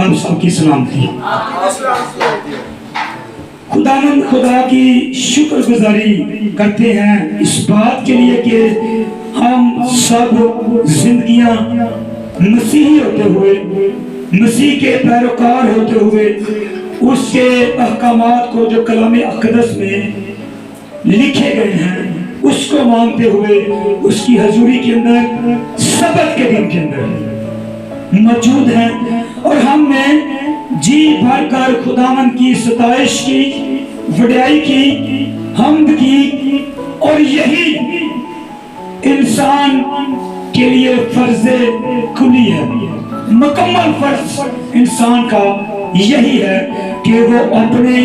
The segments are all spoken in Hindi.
आप सबकी सलामती। खुदा की शुक्रगुजारी करते हैं इस बात के लिए कि हम सब जिंदगियां मसीही होते हुए, मसीह के पैरोकार होते हुए, उसके अहकामात को जो कलाम अक़दस में लिखे गए हैं उसको मानते हुए उसकी हजूरी के अंदर सबत के दिन के अंदर मौजूद हैं। और हमने जी भर कर खुदावन की सताइश की, वड्याई की, हम्द की, और यही इंसान के लिए फर्ज़े कुली है, मुकम्मल फर्ज इंसान का यही है कि वो अपने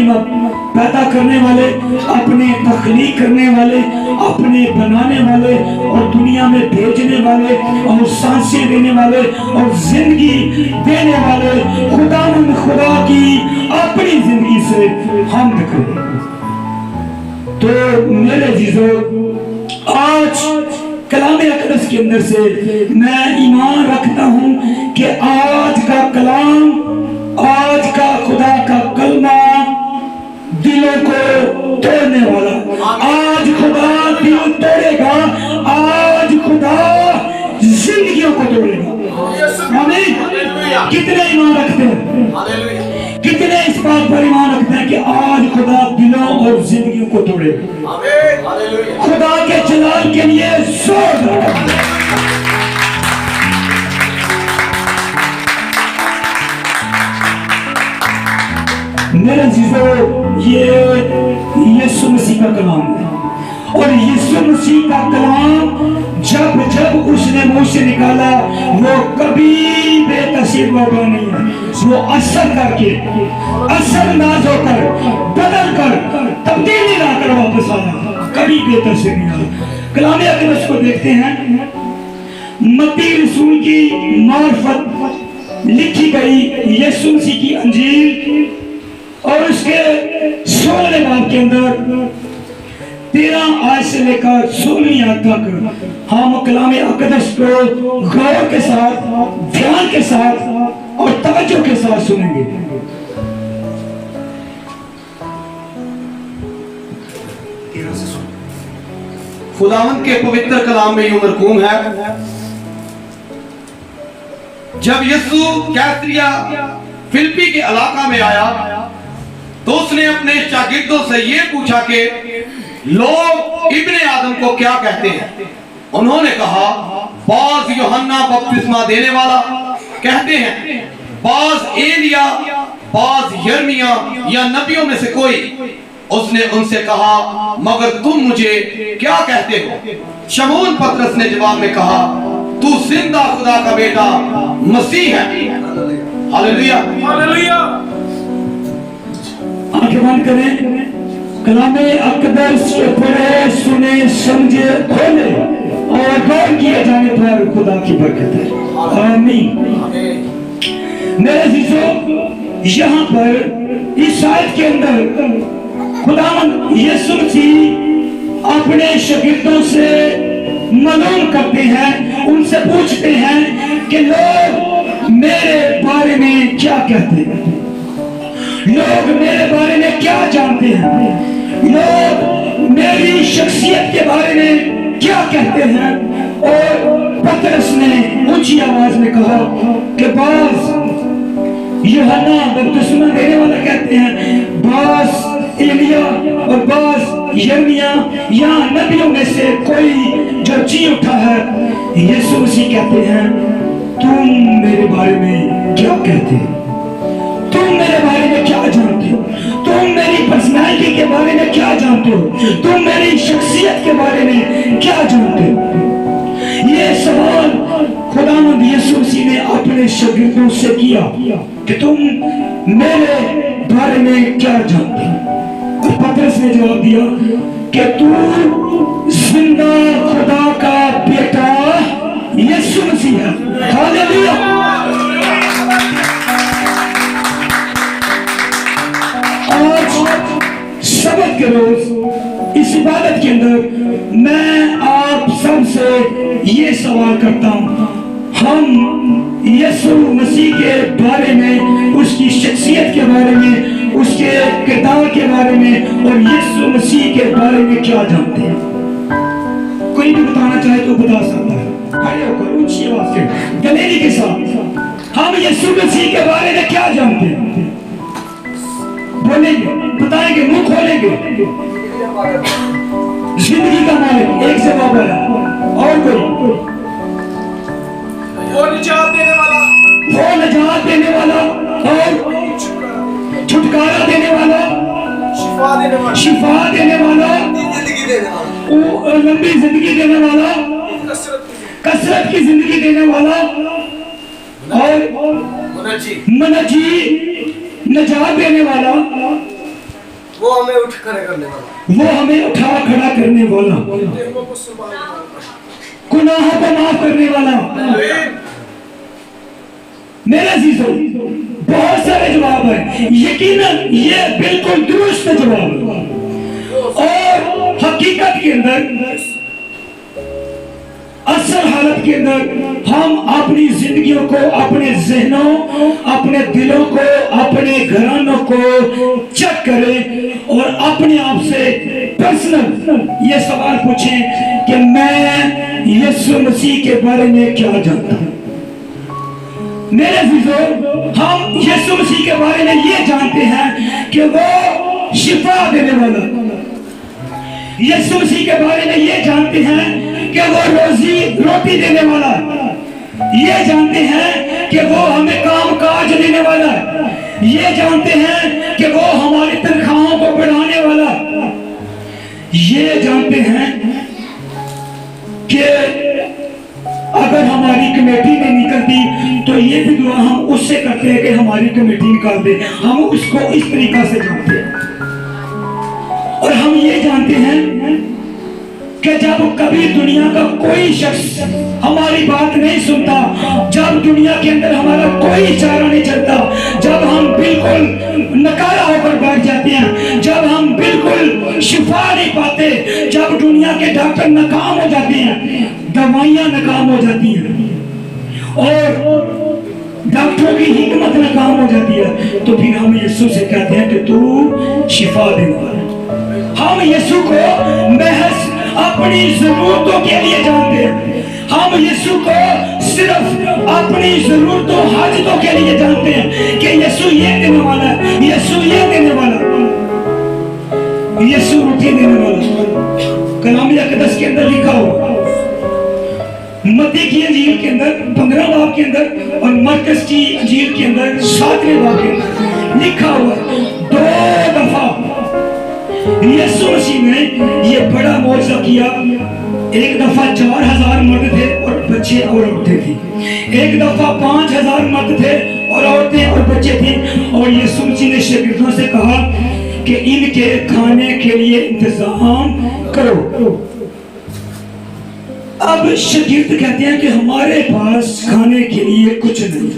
पैदा करने वाले, अपने तख्लीक करने वाले, अपने बनाने वाले और दुनिया में भेजने वाले और सांसें देने वाले और जिंदगी देने वाले खुदा की अपनी जिंदगी से हम करें। तो मेरे जीजो, आज कलाम अक़दस के अंदर से मैं ईमान रखता हूं कि आज का कलाम, आज का खुदा का कलमा दिलों को तोड़ने वाला, आज खुदा दिल तोड़ेगा, आज खुदा जिंदगियों को तोड़ेगा। आमीन। कितने ईमान रखते हैं, कितने इस बात पर ईमान रखते हैं कि आज खुदा दिलों और जिंदगियों को तोड़ेगा। खुदा के जलाल के लिए जोर। मेरे जीजो, ये यीशु मसीह का कलाम है, और यीशु मसीह का कलाम जब जब उसने मुंह से निकाला वो कभी बेतसीर होगा नहीं है। वो असर करके, असरअंदाज होकर, बदल कर, तब्दीली लाकर वापस आया, कभी बेतसीर नहीं आया। कलाम अक़दस को देखते हैं, मत्ती रसूल की मार्फत लिखी गई यीशु मसीह की अंजील और उसके 16वें बाब के अंदर 13 आयत से लेकर 16वीं आयत तक हम कलाम अक़दस को गौर के साथ, ध्यान के साथ और तवज्जो के साथ सुनेंगे। खुदावंद के पवित्र कलाम में यूं मरकूम है, जब यीशु कैसरिया फिलिप्पी के इलाका में आया तो उसने अपने शागिर्दों से ये पूछा कि लोग इब्ने आदम को क्या कहते हैं। उन्होंने कहा, बाज यूहन्ना बपतिस्मा देने वाला कहते हैं, बाज एलिया, बाज यिर्मयाह या नबियों में से कोई। उसने उनसे कहा, मगर तुम मुझे क्या कहते हो? शमून पतरस ने जवाब में कहा, तू जिंदा खुदा का बेटा मसीह है। Hallelujah, hallelujah. आंखें बंद करें, कलाम अक़दस के पढ़े, सुने, समझे, खोले और गौर किए जाने पर खुदा की बरकत है। आमीन। मेरे जीजो, यहाँ पर इस आयत के अंदर खुदावंद यीशु मसीह अपने शागिर्दों से मालूम करते हैं, उनसे पूछते हैं कि लोग मेरे बारे में क्या कहते हैं, लोग मेरे बारे में क्या जानते हैं, लोग मेरी शख्सियत के बारे में क्या कहते हैं। और पतरस ने ऊंची आवाज में कहा कि बाज यूहन्ना बपतिस्मा देने वाला कहते हैं, बाज एलिया और बाज यिर्मयाह या नबियों में से कोई जो जी उठा है। यीशु मसीह कहते हैं, तुम मेरे बारे में क्या कहते हो? तुम मेरे बारे में क्या जानते हो? तुम मेरी पर्सनालिटी के बारे में क्या जानते हो? तुम मेरी शख्सियत के बारे में क्या जानते हो? ये सवाल खुदावंद यीशु मसीह ने अपने शागिर्दों से किया कि तुम मेरे बारे में क्या जानते हो? और पतरस ने जवाब दिया कि तू जिंदा खुदा का बेटा यीशु मसीह है। हालेलुया। आज सबत के रोज इस इबादत के अंदर मैं आप सब से ये सवाल करता हूं, हम यीशु मसीह के बारे में, उसकी शख्सियत के बारे में, उसके किरदार के बारे में और यीशु मसीह के बारे में क्या जानते हैं? कोई भी बताना चाहे तो बता सकता है। खड़े होकर ऊंची आवाज से दलेरी के साथ हम यीशु मसीह के बारे में क्या जानते हैं? बोलेंगे, बताएंगे, मुंह खोलेंगे। जिंदगी का मालिक, एक जवाब आया। और कोई? वो निजात देने वाला, वो निजात देने वाला और छुटकारा देने वाला, शिफा देने वाला, शिफा देने वाला, जिंदगी देने वाला, वो लंबी जिंदगी देने वाला, कसरत की जिंदगी देने वाला और मनजी निजात देने वाला, वो हमें उठ खड़े करने वाला, वो हमें उठा खड़ा करने वाला, गुनाहों को माफ करने वाला। मेरे अजीजों, बहुत सारे जवाब है, यकीनन ये बिल्कुल दुरुस्त जवाब है। और हकीकत के अंदर, असल हालत के अंदर हम अपनी जिंदगियों को, अपने जहनों, अपने दिलों को, अपने घरानों को चेक करें और अपने आप से पर्सनल ये सवाल पूछें कि मैं यीशु मसीह के बारे में क्या जानता हूं। मेरे अजीजों, हम यीशु मसीह के बारे में ये जानते हैं कि वो शिफा देने वाला, यीशु मसीह के बारे में ये जानते हैं कि वो रोटी देने वाला, ये जानते हैं कि वो हमें काम काज देने वाला, ये जानते हैं कि वो हमारी तनख्वाहों को बढ़ाने वाला, ये जानते हैं कि अगर हमारी कमेटी नहीं निकलती तो ये भी दुआ हम उससे करते हैं कि हमारी कमेटी निकाल दे। हम उसको इस तरीका से जानते हैं। और हम ये जानते हैं कि जब कभी दुनिया का कोई शख्स हमारी बात नहीं सुनता, जब दुनिया के अंदर हमारा कोई चारा नहीं चलता, जब हम बिल्कुल नकारा होकर बैठ जाते हैं, जब हम बिल्कुल शिफा नहीं पाते, जब दुनिया के डॉक्टर नाकाम हो जाते हैं, दवाइयां नाकाम हो जाती हैं और डॉक्टरों की हिकमत नाकाम हो जाती है, तो फिर हम यीशु से कहते हैं कि तू शिफा देने वाला। हम यीशु को महज अपनी जरूरतों के लिए जानते हैं। हम यीशु को सिर्फ अपनी जरूरतों, हाजतों के लिए जानते हैं कि यीशु ये देने वाला है, यीशु ये देने वाला, यीशु रोटी देने वाला। कलाम अक़दस के अंदर लिखा हुआ, मत्ती की अंजील के अंदर 15 बाब के अंदर और मरकस की अंजील के अंदर 7वें बाब के अंदर लिखा हुआ 2 दफा यीशु मसीह ने ये बड़ा मौजज़ा किया। एक दफा 4000 मर्द थे और बच्चे और औरतें थी, एक दफा 5000 मर्द थे और औरतें और बच्चे थे। और यीशु मसीह ने शागिर्दों से कहा कि इनके खाने के लिए इंतजाम करो। अब शागिर्द कहते हैं कि हमारे पास खाने के लिए कुछ नहीं,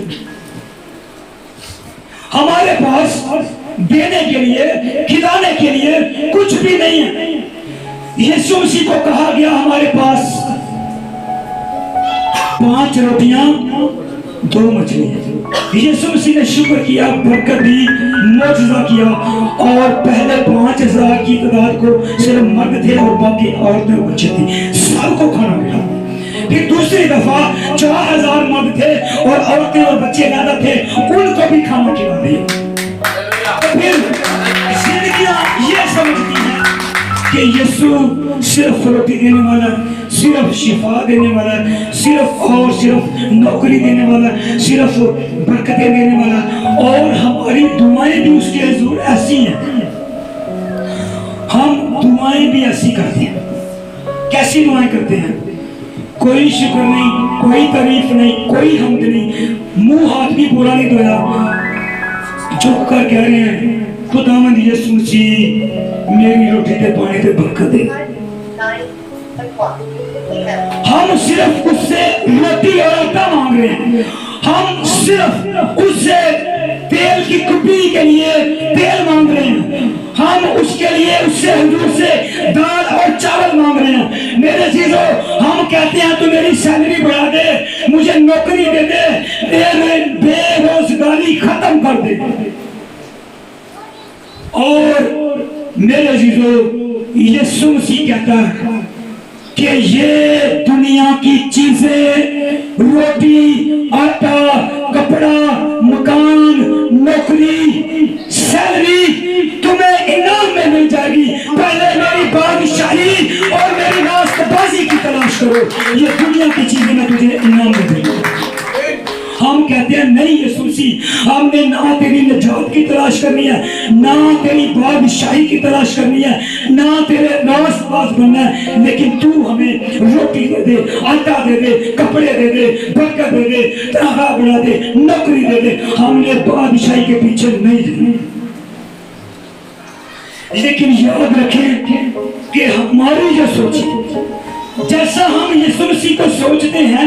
हमारे पास देने के लिए, खिलाने के लिए कुछ भी नहीं है। यीशु मसीह को कहा गया हमारे पास 5 रोटियां 2 मछलियां। यीशु मसीह ने शुक्र किया, बरकत दी, मौजज़ा किया और पहले 5000 की तादाद को सिर्फ मर्द थे और बाकी औरतें और बच्चे थे, सबको खाना मिला। फिर दूसरी दफा 4000 मर्द थे और औरतें और बच्चे ज्यादा थे, उनको भी खाना खिला दिया। फिर जिंदगियां ये समझती हैं कि यीशु सिर्फ रोटी देने वाला, सिर्फ शिफा देने वाला, सिर्फ और सिर्फ नौकरी देने वाला, सिर्फ बरकतें देने वाला। और हमारी दुआएं भी उसके हुजूर ऐसी हैं, हम दुआएं भी ऐसी करते हैं। कैसी दुआएं करते हैं? कोई शुक्र नहीं, कोई तारीफ नहीं, कोई हम्द नहीं, मुंह हाथ भी पूरा नहीं धोया, झुक कर कह रहे हैं खुदावंद यीशु मसीह मेरी रोटी ते पानी ते बरकत दे। हम सिर्फ उससे रोटी और आटा मांग रहे हैं, हम सिर्फ उससे तेल की कुप्पी के लिए तेल मांग रहे हैं, हम उसके लिए उससे हुजूर से दाल और चावल मांग रहे हैं। मेरे चीजों, हम कहते हैं तू मेरी सैलरी बढ़ा दे, मुझे नौकरी दे दे, तेरे बेरोजगारी खत्म कर दे। और मेरे जीजो, यीशु मसीह कहता है कि ये दुनिया की चीजें, रोटी, आटा, कपड़ा, मकान, नौकरी, सैलरी तुम्हें इनाम में मिल जाएगी। पहले मेरी बादशाही और मेरी रास्तबाजी की तलाश करो, ये दुनिया की चीजें मैं तुझे इनाम में दूंगा। हम कहते हैं नहीं यीशु मसीह, हमने ना तेरी निजात की तलाश करनी है, ना तेरी बादशाही की तलाश करनी है, ना तेरे रास्तबाज बनना है, लेकिन तू हमें रोटी दे दे, आटा दे दे, कपड़े दे दे, बरकत दे दे, तनख्वाह बढ़ा दे, नौकरी दे दे। हमने बादशाही के पीछे नहीं जाना। लेकिन याद रखें कि हमारी जो सोच, जैसा हम यीशु मसीह को सोचते हैं,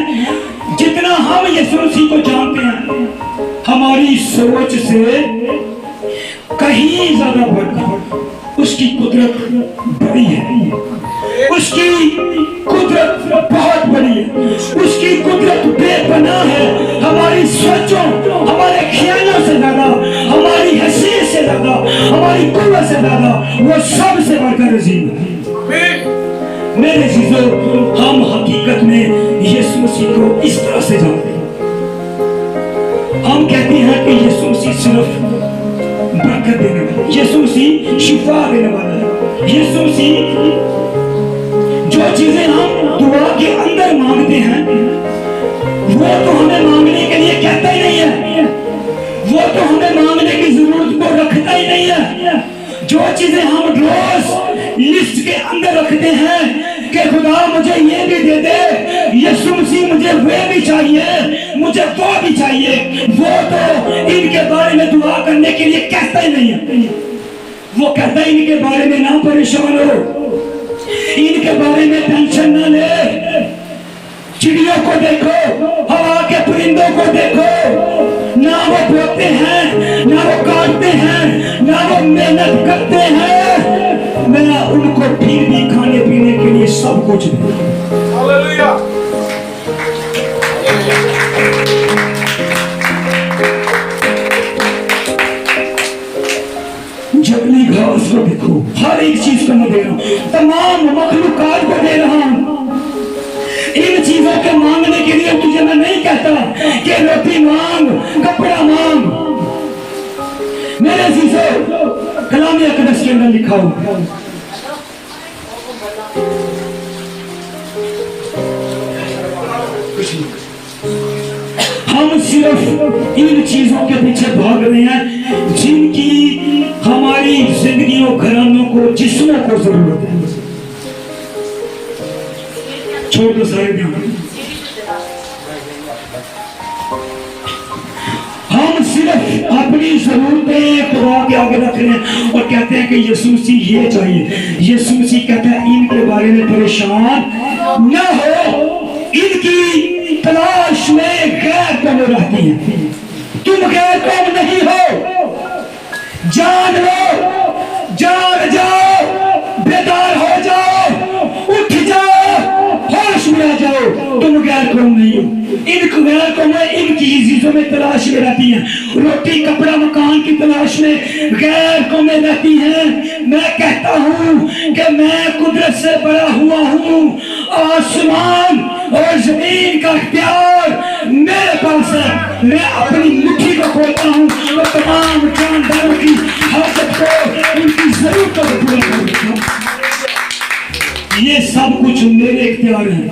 जितना हम यीशु मसीह को जानते हैं, हमारी सोच से कहीं ज्यादा बढ़कर उसकी कुदरत बड़ी है। उसकी कुदरत बहुत बड़ी है, उसकी कुदरत बेपनाह है। हमारी सोचों, हमारे ख्यालों से ज्यादा, हमारी हैसियत से ज्यादा, हमारी कुव्वत से ज्यादा वो सबसे बढ़कर अजीम है। मेरे चीजों, हम हकीकत में यीशु मसीह को इस तरह से जानते हैं। हम कहते हैं कि यीशु मसीह सिर्फ बरकत देने वाला, यीशु मसीह शिफा देने वाला है। यीशु मसीह जो चीजें हम दुआ के अंदर मांगते हैं, वो तो हमें मांगने के लिए कहता ही नहीं है, वो तो हमें मांगने की जरूरत को रखता ही नहीं है। जो चीजें हम रोज लिस्ट के अंदर रखते हैं कि खुदा मुझे ये भी दे दे, यीशु मसीह मुझे वे भी चाहिए, मुझे वो भी चाहिए, वो तो इनके बारे में दुआ करने के लिए कहता ही नहीं है। वो कहता है इनके बारे में ना परेशान हो, इनके बारे में टेंशन ना ले। चिड़ियों को देखो, हवा के परिंदों को देखो, ना वो बोते हैं, ना वो काटते हैं, ना वो मेहनत करते हैं, मैं उनको फिर भी खाने पीने के लिए सब कुछ दूं। हालेलुया। जंगली घास को देखो, हर एक चीज को मैं दे रहा हूं, तमाम मखलूकात को दे रहा हूं। इन चीजों के मांगने के लिए तुझे मैं नहीं कहता कि रोटी मांग, कपड़ा मांग। मेरे चीजों, कलाम अक़दस के अंदर लिखा हुआ, हम सिर्फ इन चीजों के पीछे भाग रहे हैं जिनकी हमारी जिंदगियों, घरानों को, जिस्मों को जरूरत है। छोड़ दो सारे ध्यान। हम सिर्फ अपनी जरूरतें खुदा के आगे रख रहे हैं और कहते हैं कि यीशु मसीह ये चाहिए। यीशु मसीह कहता है इनके बारे में परेशान न हो, इनकी तलाश में गैर कौम रहती है। तुम गैर कौम नहीं हो, जान लो, जाग जाओ, बेदार हो जाओ, उठ जाओ, होश में आ जाओ, तुम गैर कौम नहीं हो। इन गैर कौमें इनकी चीजों में तलाश में रहती हैं, रोटी, कपड़ा, मकान की तलाश में गैर कौमें रहती हैं। मैं कहता हूँ कि मैं कुदरत से बड़ा हुआ हूँ, आसमान और जमीन का इख्तियार मेरे पास है। मैं अपनी मुट्ठी को खोलता हूँ और तमाम जानदारों की हाजत को, उनकी जरूरतों को पूरा कर देता हूँ। ये सब कुछ मेरे इख्तियार है।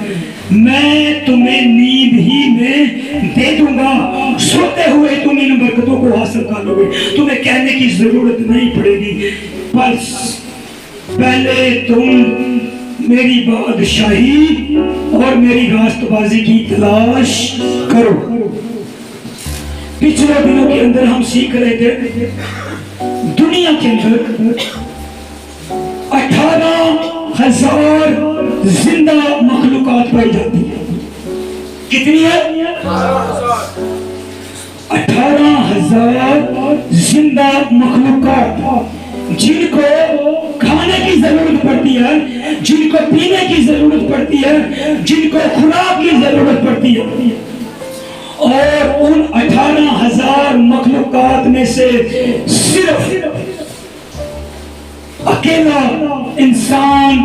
मैं तुम्हें नींद ही में दे दूंगा, सोते हुए तुम इन बरकतों को हासिल कर लोगे। तुम्हें कहने की जरूरत नहीं पड़ेगी, बस पहले तुम मेरी बादशाही और मेरी रास्तबाजी की तलाश करो। पिछले दिनों के अंदर हम सीख रहे थे, दुनिया के अंदर 18,000 जिंदा मखलूकात पाई जाती है। कितनी है? 18,000 जिंदा मखलूकात, जिनको खाने की जरूरत पड़ती है, जिनको पीने की जरूरत पड़ती है, जिनको खुराक की जरूरत पड़ती है। और उन 18,000 मखलूकात में से सिर्फ अकेला इंसान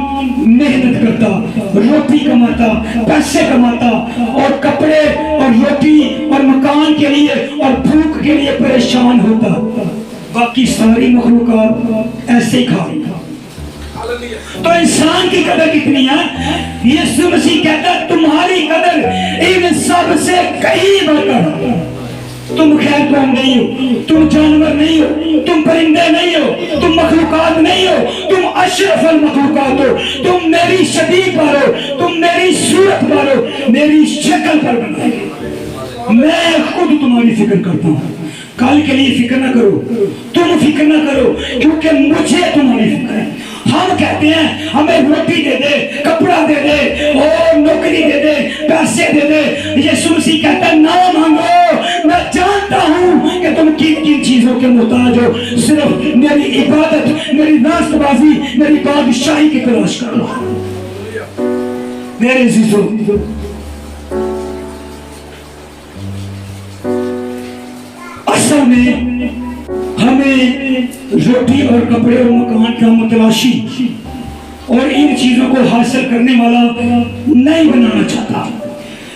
मेहनत करता, रोटी कमाता, पैसे कमाता और कपड़े और रोटी और मकान के लिए और भूख के लिए परेशान होता। बाकी सारी मखलूकात ऐसे ही खा। तो इंसान की कदर कितनी है? यीशु मसीह कहता है तुम्हारी कदर इन सब से कहीं बढ़कर। तुम खैर कौम नहीं हो, तुम जानवर नहीं हो, तुम परिंदे नहीं हो, तुम मखलूकात नहीं हो, तुम अशरफुल मखलूकात हो। तुम मेरी शबीह पर हो, तुम मेरी सूरत पर हो, मेरी शक्ल पर बनाए। मैं खुद तुम्हारी फिक्र करता हूँ। कल के लिए फिक्र ना करो, तुम फिक्र ना करो, क्योंकि मुझे तुम्हारी फिक्र है। हम कहते हैं हमें रोटी दे दे, कपड़ा दे दे और नौकरी दे दे, पैसे दे दे। यीशु मसीह कहता है ना मांगो, मैं जानता हूं कि तुम किन किन चीजों के मोहताज हो। सिर्फ मेरी इबादत, मेरी रास्तबाजी, मेरी बादशाही की तलाश करो। मेरे अजीजों, असल में हमें रोटी और कपड़े और मकान का मतलाशी और इन चीजों को हासिल करने वाला नहीं बनाना चाहता।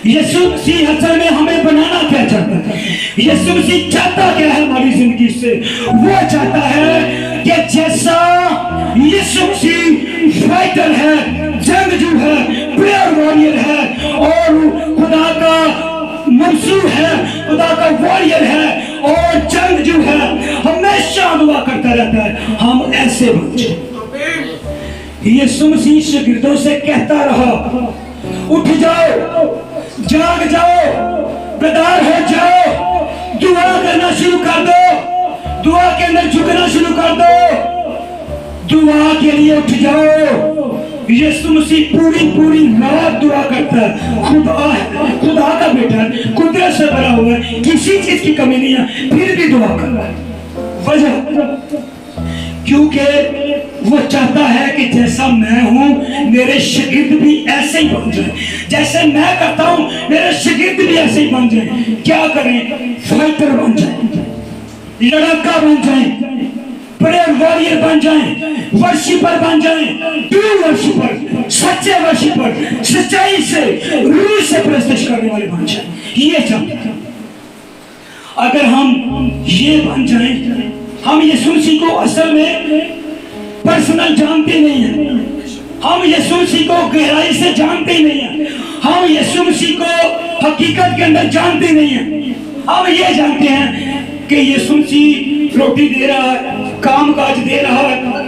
यीशु मसीह असल में हमें बनाना क्या चाहता है? यीशु मसीह चाहता क्या है हमारी जिंदगी से? वो चाहता है कि जैसा यीशु मसीह फाइटर है, जंगजू है, प्रेयर वॉरियर है और खुदा का मंसूर है, खुदा का वॉरियर है और जंगजू है, हमेशा दुआ करता रहता है हम ऐसे बन जाए। यीशु मसीह शागिर्दों से कहता रहा उठ जाओ, जाग जाओ, बेदार हो जाओ, दुआ करना शुरू कर दो, दुआ के अंदर झुकना शुरू कर दो, दुआ के लिए उठ जाओ। यीशु मसीह पूरी रात दुआ करता है। खुदा का बेटा कुदरत से भरा हुआ है, किसी चीज की कमी नहीं है, फिर भी दुआ कर रहा है। वजह क्योंकि वो चाहता है कि जैसा मैं हूं मेरे शागिर्द भी ऐसे ही बन जाए, जैसे मैं करता हूं मेरे शागिर्द भी ऐसे ही बन जाए। क्या करें? फाइटर बन जाए, लड़का बन जाए, प्रेयर वॉरियर बन जाए, वर्शिपर बन जाए, ट्रू वर्शिपर, सच्चे वर्शिपर, सच्चाई से रूह से प्रस्तुत करने वाले बन जाए। ये चाहते हैं। अगर हम ये बन जाए, हम यीशु मसीह को असल में पर्सनल जानते नहीं हैं, हम यीशु मसीह को गहराई से जानते ही नहीं हैं, हम यीशु मसीह को हकीकत के अंदर जानते नहीं हैं। हम ये जानते हैं कि यीशु मसीह रोटी दे रहा है, काम काज दे रहा है,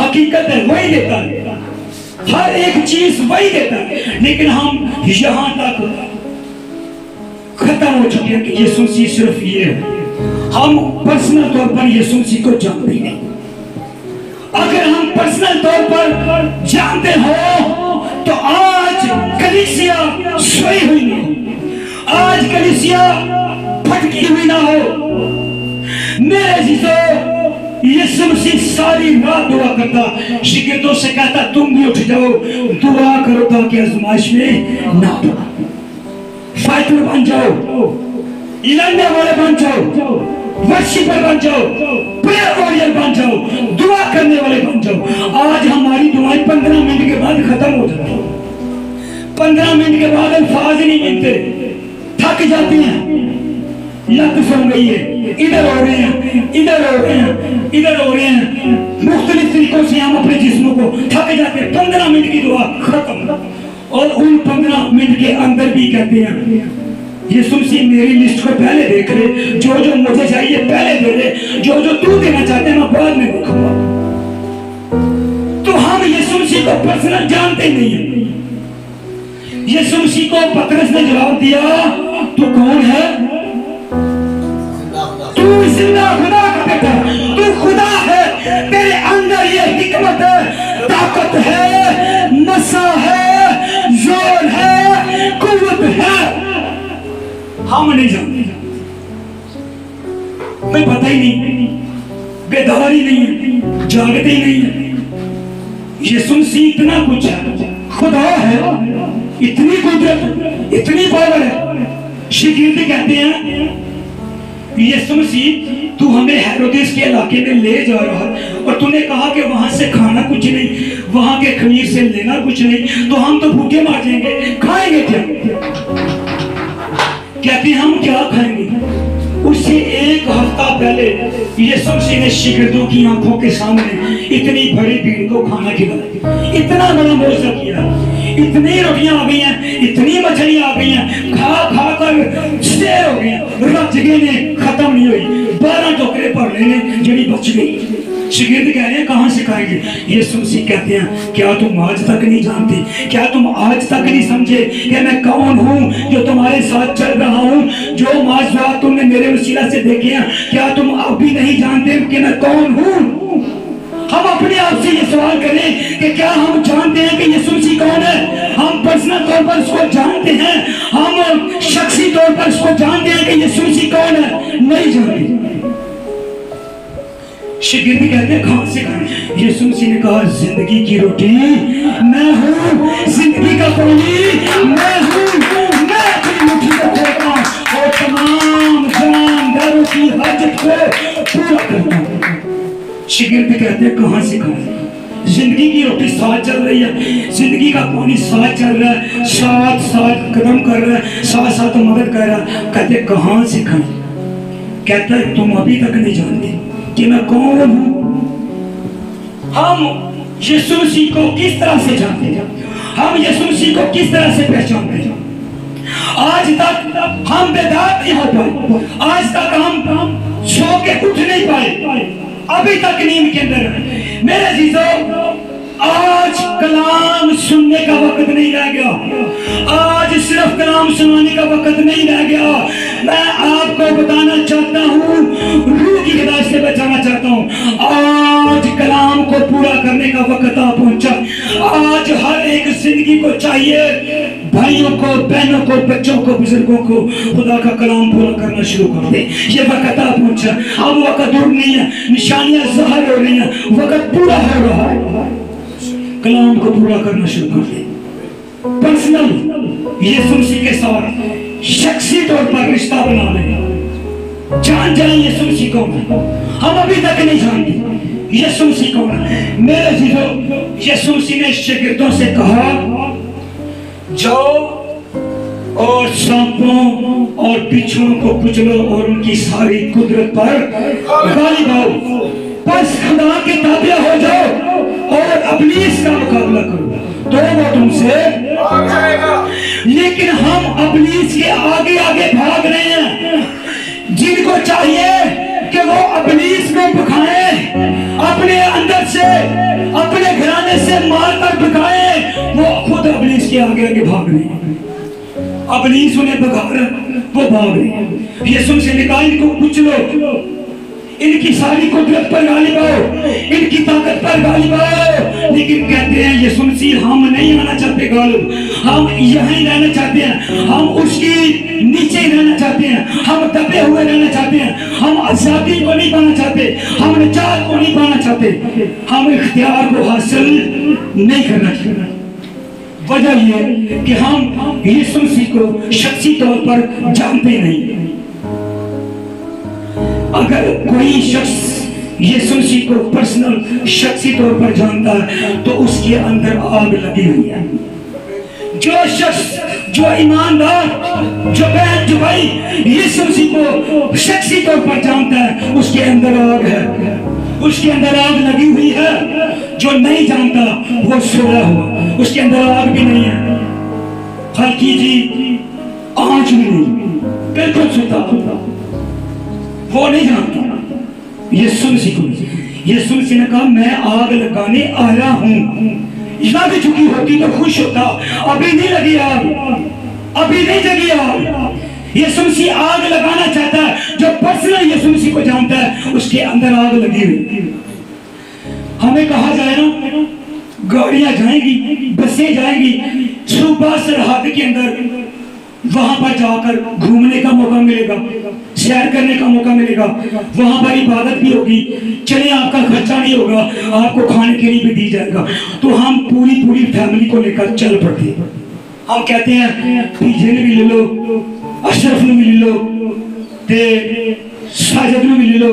हकीकत है वही देता है, हर एक चीज वही देता है। लेकिन हम यहां तक खत्म हो चुके हैं कि यीशु मसीह सिर्फ ये है। हम पर्सनल तौर पर यीशु मसीह को जानते नहीं। अगर हम पर्सनल तौर पर जानते हो तो आज कलीसिया सोई हुई नहीं, आज कलीसिया फटकी हुई ना हो। मेरे अजीजों, यीशु मसीह सारी रात दुआ करता, शागिर्दों से कहता तुम भी उठ जाओ, दुआ करो ताकि आजमाइश में ना पड़ो। फाइटर बन जाओ, लड़ने वाले बन जाओ, वर्शिपर बन जाओ, प्रेयर वॉरियर बन जाओ, दुआ करने वाले बन जाओ। आज हमारी दुआएं 15 मिनट के बाद खत्म हो जाती है। 15 मिनट के बाद अल्फाज नहीं मिलते, थक जाते हैं, लत सो गई है, इधर हो रहे हैं, इधर हो रहे हैं, इधर हो रहे हैं, मुख्तलिफ तरीकों से हम अपने जिस्मों को थक जाते हैं। 15 मिनट की दुआ खत्म। और उन 15 मिनट के अंदर भी कहते हैं यीशु मसीह मेरी लिस्ट को पहले देख ले, जो जो मुझे चाहिए पहले दे दे, जो जो तू देना चाहते हैं मैं बाद में देखूंगा। तो हम यीशु मसीह को पर्सनल जानते नहीं है। यीशु मसीह को पतरस ने जवाब दिया तू कौन है? तू जिंदा खुदा का बेटा, तू खुदा है, तेरे अंदर ये हिकमत है, ताकत है, नशा है, जोर है, कुव्वत है। हम नहीं जानते, मैं पता ही नहीं, बेदारी नहीं है, जागते ही नहीं है। यीशु मसीह इतना कुछ है, खुदा है, इतनी कुदरत, इतनी पावर है, शागिर्द कहते हैं यीशु मसीह तू हमें हेरोदेस के इलाके में ले जा रहा है और तूने कहा कि वहां से खाना कुछ नहीं, वहां के खमीर से लेना कुछ नहीं, तो हम तो भूखे मर जाएंगे, खाएंगे क्या? कहते हैं हम क्या खाएंगे? उससे एक हफ्ता पहले यीशु मसीह ने शागिर्दों की आंखों के सामने इतनी बड़ी भीड़ को खाना खिलाया, इतना बड़ा मौका किया, इतनी रोटियां आ गई हैं, इतनी मछलियां आ गई हैं, खा खा कर शेर हो गए, रज गए ने, खत्म नहीं हुई, 12 टोकरे भर लेने जड़ी बच गई। शागिर्द कह रहे हैं कहां से खाएंगे? यीशु मसीह कहते हैं क्या तुम आज तक नहीं जानते, क्या तुम आज तक नहीं समझे कि मैं कौन हूं जो तुम्हारे साथ चल रहा हूं, जो माजरा तुमने मेरे वसीला से देखे हैं, क्या तुम अभी नहीं जानते कि मैं कौन हूं? हम अपने आप से ये सवाल करें कि क्या हम जानते हैं कि यीशु मसीह कौन है? हम पर्सनल तौर पर उसको जानते हैं, हम शख्सी तौर पर उसको जानते हैं कि यीशु मसीह कौन है? नहीं जानते। शागिर्द कहते हैं कहां से खाएं? यीशु मसीह ने कहा जिंदगी की रोटी मैं हूं, जिंदगी का पानी मैं हूं, मैं अपनी मुट्ठी में फेंकता हूं और तमाम जानदारों की हाजत को पूरा करता हूं। शागिर्द कहते हैं कहां से खाएं? जिंदगी की रोटी साथ चल रही है, जिंदगी का पानी साथ चल रहा है, साथ साथ कदम कर रहा है, साथ साथ मदद कर रहा है। कहते कहां से खाएं? कहता है तुम अभी तक नहीं जानते कि मैं कौन हूं। हम यीशु मसीह को किस तरह से जानते हैं? हम यीशु मसीह को किस तरह से पहचानते हैं? आज तक हम बेदार नहीं हो पाए, आज तक हम सो के उठ नहीं पाए, अभी तक नींद के अंदर। मेरे अजीजों आज कलाम सुनने का वक्त नहीं रह गया, आज सिर्फ कलाम सुनाने का वक्त नहीं रह गया। मैं आपको बताना चाहता हूँ, रूह की गदाई से बचाना चाहता हूँ, आज कलाम को पूरा करने का वक्त आ पहुंचा। आज हर एक जिंदगी को चाहिए, भाइयों को, बहनों को, बच्चों को, बुजुर्गों को खुदा का कलाम पूरा करना शुरू कर दे। ये वक्त आ पहुंचा, अब वक्त दूर नहीं है, निशानियां ज़ाहिर हो रही हैं, वक्त पूरा हो रहा है। कलाम को पूरा करना शुरू कर दे। पर्सनल यीशु मसीह के साथ शख्सी तौर पर रिश्ता बना ले, जान जाए यीशु मसीह कौन है। हम अभी तक नहीं जानते यीशु मसीह कौन है। मेरे जीजो यीशु मसीह ने शागिर्दों से कहा जाओ और सांपों और बिच्छुओं को कुचलो और उनकी सारी कुदरत पर गालिब आओ, बस खुदा के ताबे हो जाओ और इब्लीस का मुकाबला करो तो वो तुमसे भाग जाएगा। लेकिन हम इब्लीस के आगे आगे भाग रहे हैं। जिनको चाहिए कि वो इब्लीस को भगाए, अपने अंदर से, अपने घराने से मार कर भगाए, वो खुद इब्लीस के आगे आगे भाग रहे हैं। इब्लीस उन्हें भगा रहा, वो भाग रहे हैं। यीशु से निकाल, इनको कुछ लो, इनकी सारी कुदरत पर गालिब आओ, इनकी ताकत पर गालिब आओ। लेकिन कहते हैं यीशु मसीह हम नहीं आना चाहते गालिब, हम यहीं रहना चाहते हैं, हम उसकी नीचे रहना चाहते हैं, हम दबे हुए रहना चाहते हैं, हम आजादी को नहीं पाना चाहते, हम निजात को नहीं पाना चाहते, हम इख्तियार को हासिल नहीं करना चाहते। वजह यह कि हम यीशु मसीह को शख्सी तौर पर जानते नहीं। अगर कोई शख्स यीशु मसीह को पर्सनल शख्सी तौर पर जानता है तो उसके अंदर आग लगी हुई है। जो शख्स, जो ईमानदार, जो बहन, जो भाई यीशु मसीह को शख्सी तौर पर जानता है, उसके अंदर आग है, उसके अंदर आग लगी हुई है। जो नहीं जानता वो सोया हुआ, उसके अंदर आग भी नहीं है, हल्की जी आंच भी नहीं, बिल्कुल सोता, वो नहीं जानता यीशु मसीह को। यीशु मसीह ने कहा मैं आग लगाने आया हूं। लग चुकी होती तो खुश होता, अभी नहीं लगी आग, अभी नहीं जगी आग। यीशु मसीह आग लगाना चाहता है। जो पर्सनल यीशु मसीह को जानता है उसके अंदर आग लगी हुई। हमें कहा जाए ना, गाड़ियां जाएंगी, बसें जाएंगी, सुबह सरहद के अंदर, वहां पर जाकर घूमने का मौका मिलेगा, सैर करने का मौका मिलेगा, वहां पर इबादत भी होगी, चले आपका खर्चा नहीं होगा, आपको खाने के लिए भी दी जाएगा। तो हम पूरी फैमिली को लेकर चल पड़ते हैं। हम कहते हैं पिज़्ज़ा भी ले लो, अशरफ नूं मिल लो ते साजिद नूं मिल लो,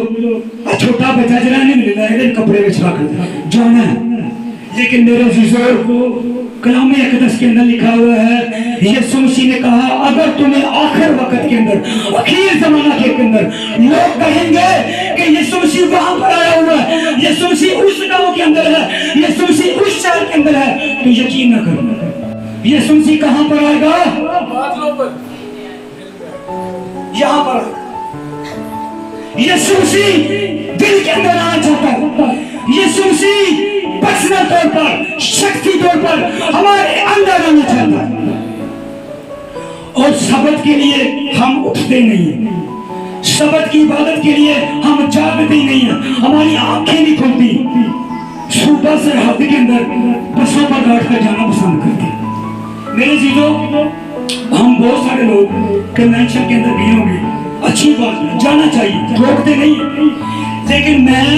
छोटा बच्चा जरा नहीं मिलना है कपड़े में रख जाना है। लेकिन मेरे अजीजों, कलाम अक़दस के अंदर लिखा हुआ है, यीशु मसीह ने कहा अगर तुम्हें आखिर वक्त के अंदर, आखिर जमाना के अंदर लोग कहेंगे कि यीशु मसीह वहां पर आया हुआ है, यीशु मसीह उस गांव के अंदर है, यीशु मसीह उस शहर के अंदर है, तो यकीन न करो। यीशु मसीह कहां पर आएगा? यहां पर यीशु मसीह दिल के अंदर आना चाहता है। यीशु मसीह पर्सनल तौर पर, शक्ति तौर पर हमारे अंदर आना चाहता है। और सबत के लिए हम उठते नहीं हैं, सबत की इबादत के लिए हम जागते नहीं हैं, हमारी आंखें नहीं खुलती। सुबह से रात के अंदर बसों पर बैठ कर जाना पसंद करते हैं। मेरे जीजों, हम बहुत सारे लोग कन्वेंशन के अंदर गए होंगे, अच्छी बात है, जाना चाहिए, रोकते नहीं, लेकिन मैं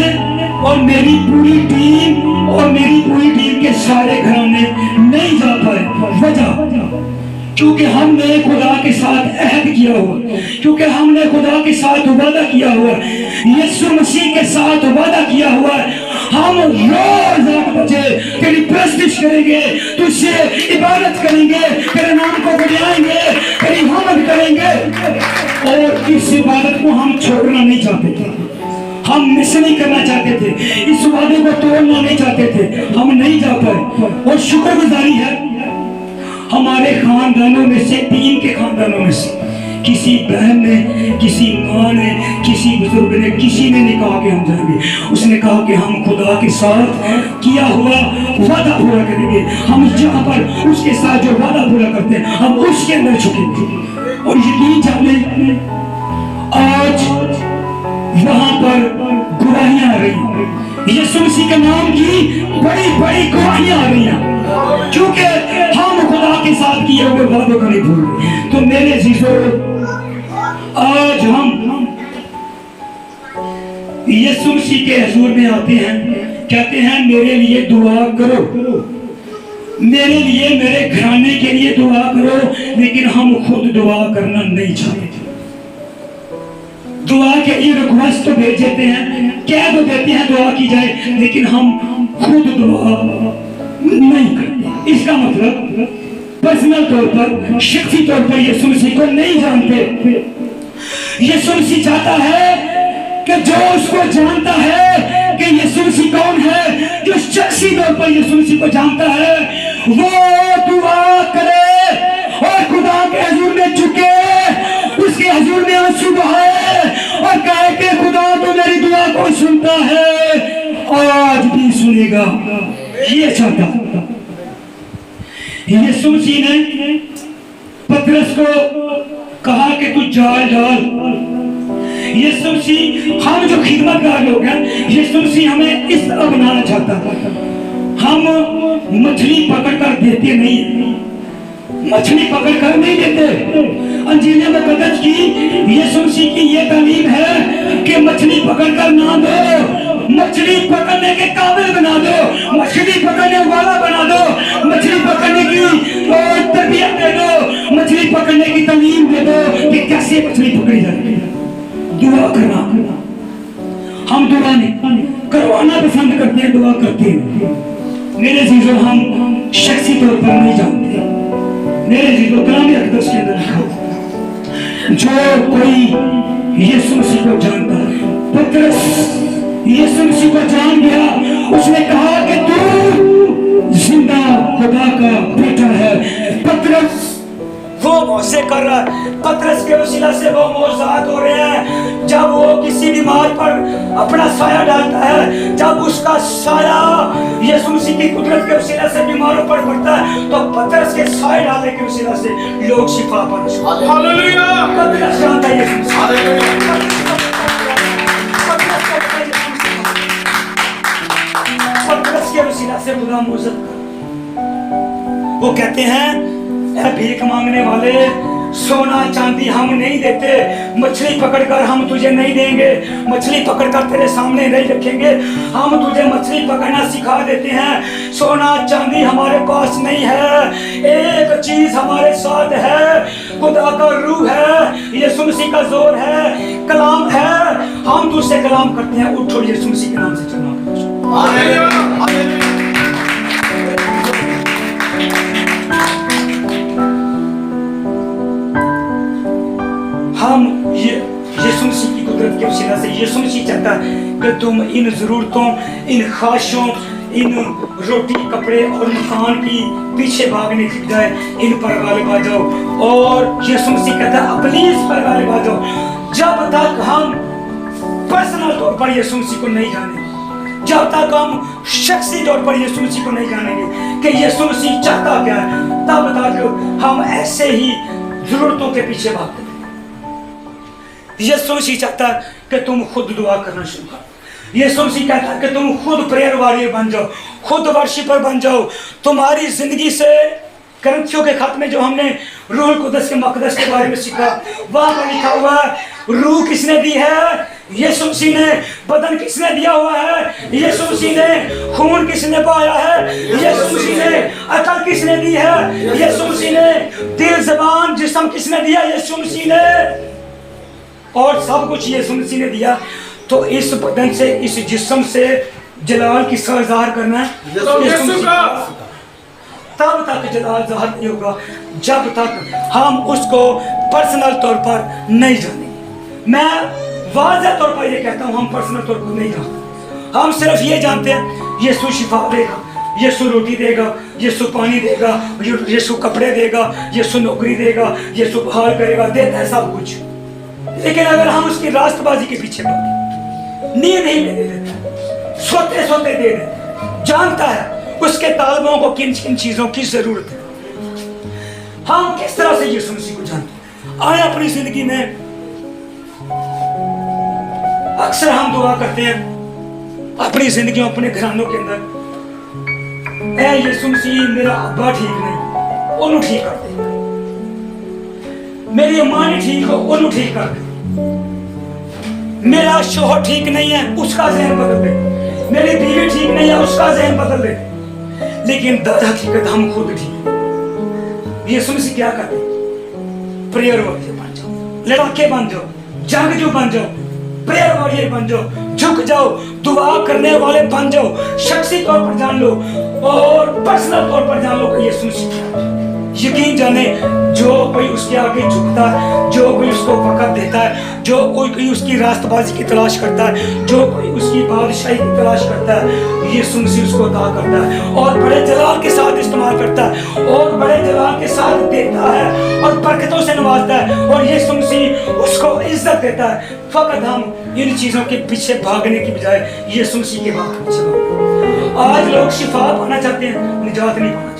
और मेरी पूरी टीम के सारे घराने नहीं जा पाए। वजह क्योंकि हमने खुदा के साथ अहद किया हुआ, क्योंकि हमने खुदा के साथ वादा किया हुआ, यीशु मसीह के साथ वादा किया हुआ। हम रोज 8 बजे तेरी प्रस्तुति करेंगे, तुझसे इबादत करेंगे, तेरे नाम को बढ़ाएंगे, तेरी हमद करेंगे। और इस इबादत को हम छोड़ना नहीं चाहते थे, हम मिस नहीं करना चाहते थे, इस वादे को तोड़ना नहीं चाहते थे, हम नहीं जा पाए। और शुक्रगुजारी है हमारे खानदानों में से, 3 के खानदानों में से किसी बहन ने, किसी माँ ने, किसी बुजुर्ग ने, किसी ने नहीं कहा कि हम जाएंगे। उसने कहा कि हम खुदा के साथ किया हुआ वादा पूरा करेंगे, हम जहाँ पर उसके साथ जो वादा पूरा करते हैं हम उसके अंदर झुकेंगे। और यकीन जाने आज वहां पर गवाहियां आ रही हैं, यीशु मसीह के नाम की बड़ी बड़ी गवाहियां आ रही हैं, क्योंकि हम खुदा के साथ किए हुए वादों को नहीं भूल रहे। तो मेरे अजीजों, आज हम यीशु मसीह के हुजूर में आते हैं, कहते हैं मेरे लिए दुआ करो, मेरे लिए, मेरे घराने के लिए दुआ करो, लेकिन हम खुद दुआ करना नहीं चाहते। दुआ के लिए रिक्वेस्ट तो भेज देते हैं, कह तो देते हैं दुआ की जाए, लेकिन हम खुद दुआ नहीं करते। इसका मतलब पर्सनल तौर पर, शख्सी तौर पर यीशु मसीह को नहीं जानते। यीशु मसीह चाहता है कि जो उसको जानता है कि यीशु मसीह कौन है, जो शख्सी तौर पर यीशु मसीह को जानता है, वो दुआ करे और खुदा के हुजूर में झुके, उसके हुजूर में आंसू बहाए और कहे कि खुदा तो मेरी दुआ को सुनता है, आज भी सुनेगा। ये चाहता यीशु मसीह ने पतरस को कहा कि तू जाल डाल। यीशु मसीह, हम जो खिदमतगार लोग हैं, यीशु मसीह हमें इस तरह बनाना चाहता है। हम मछली पकड़ कर देते नहीं, मछली पकड़ कर नहीं देते। अंजील मुकद्दस की यीशु मसीह की ये तालीम है कि मछली पकड़ कर ना दो, मछली पकड़ने के काबिल बना दो, मछली पकड़ने वाला बना दो, मछली पकड़ने की तरबियत दे दो, मछली पकड़ने की तालीम दे दो कि कैसे मछली पकड़ी जाए। दुआ करना, हम दुआ नहीं करवाना पसंद करते हैं, दुआ करते हैं। मेरे जीजों, हम शख्सी तौर पर नहीं जानते। मेरे जीजों, कलाम अक़दस के अंदर लिखा, जो कोई यीशु मसीह को जानता है, पतरस यीशु मसीह को जान गया, उसने कहा कि तू जिंदा खुदा का बेटा है। पतरस वो मौसे कर रहा है, पतरस के वसीला से वो मौजूद हो रहे हैं। जब वो किसी बीमार पर अपना साया डालता है, जब उसका साया यीशु मसीह की कुदरत के वसीला से बीमारों पर पड़ता है, तो पतरस के साए डालने के वसीला से लोग शिफा पाते हैं। हालेलुया! पतरस जानता है यीशु मसीह। हालेलुया! पतरस के वसीला से खुदा मौजूद, वो कहते हैं भीख मांगने वाले, सोना चांदी हम नहीं देते, मछली पकड़कर हम तुझे नहीं देंगे, मछली पकड़कर तेरे सामने नहीं रखेंगे, हम तुझे मछली पकड़ना सिखा देते हैं। सोना चांदी हमारे पास नहीं है, एक चीज हमारे साथ है, खुदा का रूह है, यीशु मसीह का जोर है, कलाम है। हम दूसरे कलाम करते हैं, उठो यीशु मसीह के नाम से चलना। हम ये यीशु मसीह की कुदरत के वसीला से यीशु मसीह चाहता है कि तुम इन ज़रूरतों, इन ख्वाहिशों, इन रोटी, कपड़े और मकान की पीछे भागने की बजाय इन पर गालिब आ जाओ। और यीशु मसीह कहता है प्लीज पर गालिब आ जाओ। जब तक हम पर्सनल तौर पर यीशु मसीह को नहीं जाने, जब तक हम शख्सी तौर पर यीशु मसीह को नहीं जानेंगे कि यीशु मसीह चाहता क्या है, तब तक हम ऐसे ही जरूरतों के पीछे भागते हैं। यीशु मसीह चाहता है कि तुम खुद दुआ करना शुरू करो। यीशु मसीह कहता है कि तुम खुद प्रेयर वॉरियर बन जाओ, खुद वर्शिपर बन जाओ। तुम्हारी जिंदगी से करंथियों के खत में जो हमने रूह कुदस के मकदस के बारे में सीखा, वहां पर लिखा हुआ है रूह किसने दी है? यीशु मसीह ने। बदन किसने दिया हुआ है? यीशु मसीह ने। खून किसने बहाया है? यीशु मसीह ने। अकल किसने दी है? यीशु मसीह ने। दिल, ज़बान, जिस्म किसने दिया? यीशु मसीह ने। और सब कुछ यीशु मसीह ने दिया। तो इस बदन से, इस जिस्म से जलाल किसका इज़हार करना है? यीशु का। तब तक जलाल ज़ाहिर नहीं होगा जब तक हम उसको पर्सनल तौर पर नहीं जानेंगे। मैं वाज़ह तौर पर ये कहता हूँ, हम पर्सनल तौर पर नहीं जानते। हम सिर्फ ये जानते हैं यीशु शिफा देगा, यीशु रोटी देगा, यीशु पानी देगा, यीशु कपड़े देगा, यीशु नौकरी देगा, यीशु बहाल करेगा, देता है सब कुछ। लेकिन अगर हम उसकी रास्तबाजी के पीछे भागे, नींद ही दे देता है, सोते सोते दे देता है, जानता है उसके तालबों को किन किन चीजों की जरूरत है। हम किस तरह से यीशु मसीह को जानते हैं? आए अपनी जिंदगी में अक्सर हम दुआ करते हैं अपनी जिंदगी, अपने घरानों के अंदर, ऐ यीशु मसीह मेरा अब्बा ठीक नहीं, उन्होंने ठीक कर दे। मेरी अम्मा नहीं ठीक हो, उन्होंने ठीक कर दे। मेरा शोहर ठीक नहीं है, उसका ज़हन बदल दे। मेरी बीवी ठीक नहीं है, उसका ज़हन बदल दे। लेकिन दर हकीकत हम खुद ठीक हैं। यीशु मसीह क्या करते? प्रेयर वॉरियर बन जाओ, लड़ाके बन जाओ, जंगजू बन जाओ, प्रेयर वॉरियर बन जाओ, झुक जाओ, दुआ करने वाले बन जाओ। शख्सी तौर पर जान लो और पर्सनल तौर पर जान लो कि यीशु मसीह क्या है। यकीन जाने, जो कोई उसके आगे झुकता है, जो कोई उसको वक़्त देता है, जो कोई उसकी रास्तबाजी की तलाश करता है, जो कोई उसकी बादशाही की तलाश करता है, यीशु मसीह उसको अता करता है और बड़े जलाल के साथ इस्तेमाल करता है और बड़े जलाल के साथ देता है और बरकतों से नवाजता है और यीशु मसीह उसको इज्जत देता है। फ़कत हम इन चीज़ों के पीछे भागने की बजाय यीशु मसीह के बात पीछे भागते हैं। आज लोग शिफा पाना चाहते हैं, निजात नहीं पाना चाहते।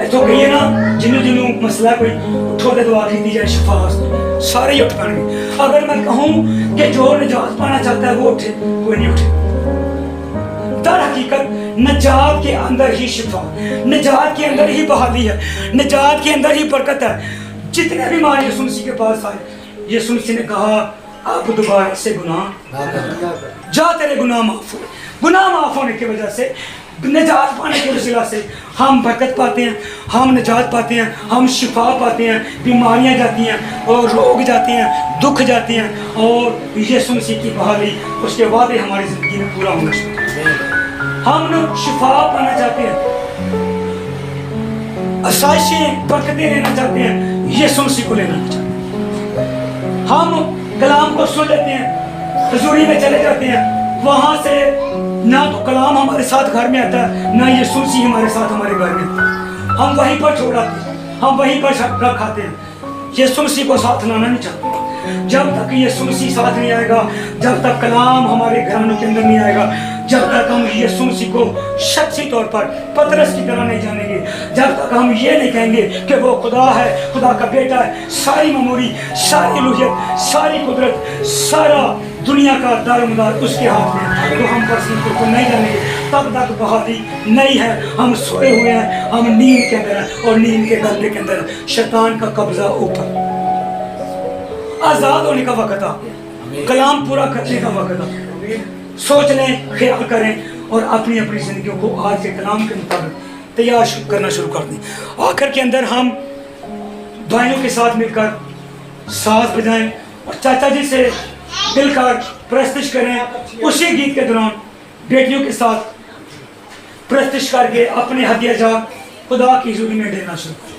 तो कहिए ना, जिन्हों जिन्हों मसला कोई उठो दे दुआ की दी जाए शिफा, सारे ही उठ पाएंगे। अगर मैं कहूँ कि जो निजात पाना चाहता है वो उठे, कोई नहीं उठे। दर हकीकत निजात के अंदर ही शिफा, निजात के अंदर ही बहाली है, निजात के अंदर ही बरकत है। जितने भी मां यीशु मसीह के पास आए, यीशु मसीह ने कहा अब दोबारा से गुनाह जा, तेरे गुनाह माफ हुए। गुनाह माफ होने की वजह से, निजात पाने के वसीला से हम बरकत पाते हैं, हम निजात पाते हैं, हम शिफा पाते हैं। बीमारियां जाती हैं और रोग जाते हैं, दुख जाते हैं और यीशु मसीह की बहाली, उसके वादे हमारी जिंदगी में पूरा होना शुरू होता है। हम शिफा पाना चाहते हैं, आसाइशें, बरकतें लेना चाहते हैं, यीशु मसीह को लेना नहीं चाहते। हम कलाम को सुन लेते हैं, हजूरी में चले जाते हैं, वहां से ना तो कलाम हमारे साथ घर में आता है, ना यीशु मसीह हमारे साथ हमारे घर में। हम वहीं पर छोड़ आते हैं, हम वहीं पर रख खाते हैं। यीशु मसीह को साथ लाना नहीं चाहते। जब तक यीशु मसीह साथ नहीं आएगा, जब तक कलाम हमारे घरानों के अंदर नहीं आएगा, जब तक हम यीशु मसीह को शख्सी तौर पर पतरस की तरह नहीं जानेंगे, जब तक हम ये नहीं कहेंगे कि वो खुदा है, खुदा का बेटा है, सारी ममूरी, सारी लुहियत, सारी कुदरत, सारा दुनिया का दारोमदार उसके हाथ में, तो हम पर्सनल को नहीं जानेंगे। तब तक बहाली नहीं है, हम सोए हुए हैं, हम नींद के अंदर हैं और नींद के गंदे के अंदर शैतान का कब्जा ऊपर। आजाद होने का वक्त आ गया, कलाम पूरा करने का वक्त आ गया। सोच लें, ख्याल करें और अपनी अपनी जिंदगियों को आज के कलाम के मुताबिक तैयार करना शुरू कर दें। आखिर के अंदर हम भाइयों के साथ मिलकर साज बजाएं और चाचा जी से मिलकर प्रस्तुत करें। उसी गीत के दौरान बेटियों के साथ प्रस्तुत करके अपने हदिया जा खुदा की हजूरी में देना शुरू करें।